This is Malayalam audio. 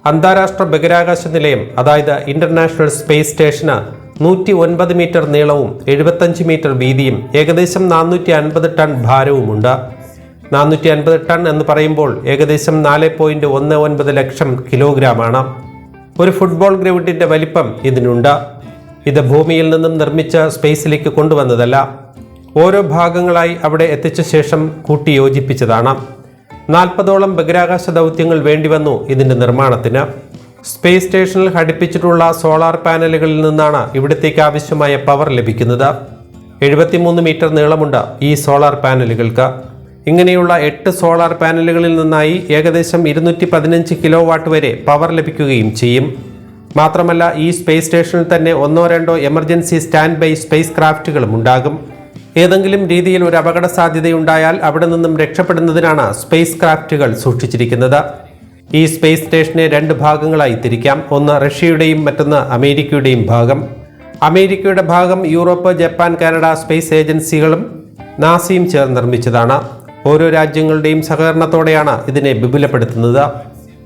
അന്താരാഷ്ട്ര ബഹിരാകാശ നിലയം അതായത് ഇന്റർനാഷണൽ സ്പേസ് സ്റ്റേഷന് 109 മീറ്റർ നീളവും 75 മീറ്റർ വീതിയും ഏകദേശം 450 ടൺ ഭാരവുമുണ്ട്. 450 ടൺ എന്ന് പറയുമ്പോൾ ഏകദേശം 4.19 ലക്ഷം കിലോഗ്രാമാണ്. ഒരു ഫുട്ബോൾ ഗ്രൗണ്ടിന്റെ വലിപ്പം ഇതിനുണ്ട്. ഇത് ഭൂമിയിൽ നിന്നും നിർമ്മിച്ച സ്പേസിലേക്ക് കൊണ്ടുവന്നതല്ല. ഓരോ ഭാഗങ്ങളായി അവിടെ എത്തിച്ച ശേഷം കൂട്ടിയോജിപ്പിച്ചതാണ്. 40ഓളം ബഹിരാകാശ ദൗത്യങ്ങൾ വേണ്ടിവന്നു ഇതിന്റെ നിർമ്മാണത്തിന്. സ്പേസ് സ്റ്റേഷനിൽ ഘടിപ്പിച്ചിട്ടുള്ള സോളാർ പാനലുകളിൽ നിന്നാണ് ഇവിടത്തേക്ക് ആവശ്യമായ പവർ ലഭിക്കുന്നത്. 73 മീറ്റർ നീളമുണ്ട് ഈ സോളാർ പാനലുകൾക്ക്. ഇങ്ങനെയുള്ള 8 സോളാർ പാനലുകളിൽ നിന്നായി ഏകദേശം 215 കിലോ വാട്ട് വരെ പവർ ലഭിക്കുകയും ചെയ്യും. മാത്രമല്ല ഈ സ്പേസ് സ്റ്റേഷനിൽ തന്നെ 1-2 എമർജൻസി സ്റ്റാൻഡ് ബൈ സ്പേസ് ക്രാഫ്റ്റുകളും ഉണ്ടാകും. ഏതെങ്കിലും രീതിയിൽ ഒരു അപകട സാധ്യതയുണ്ടായാൽ അവിടെ നിന്നും രക്ഷപ്പെടുന്നതിനാണ് സ്പേസ് ക്രാഫ്റ്റുകൾ സൂക്ഷിച്ചിരിക്കുന്നത്. ഈ സ്പേസ് സ്റ്റേഷനെ 2 ഭാഗങ്ങളായി തിരിക്കാം. ഒന്ന് റഷ്യയുടെയും മറ്റൊന്ന് അമേരിക്കയുടെയും ഭാഗം. അമേരിക്കയുടെ ഭാഗം യൂറോപ്പ്, ജപ്പാൻ, കാനഡ സ്പേസ് ഏജൻസികളും നാസയും ചേർന്ന് നിർമ്മിച്ചതാണ്. ഓരോ രാജ്യങ്ങളുടെയും സഹകരണത്തോടെയാണ് ഇതിനെ വിപുലപ്പെടുത്തുന്നത്.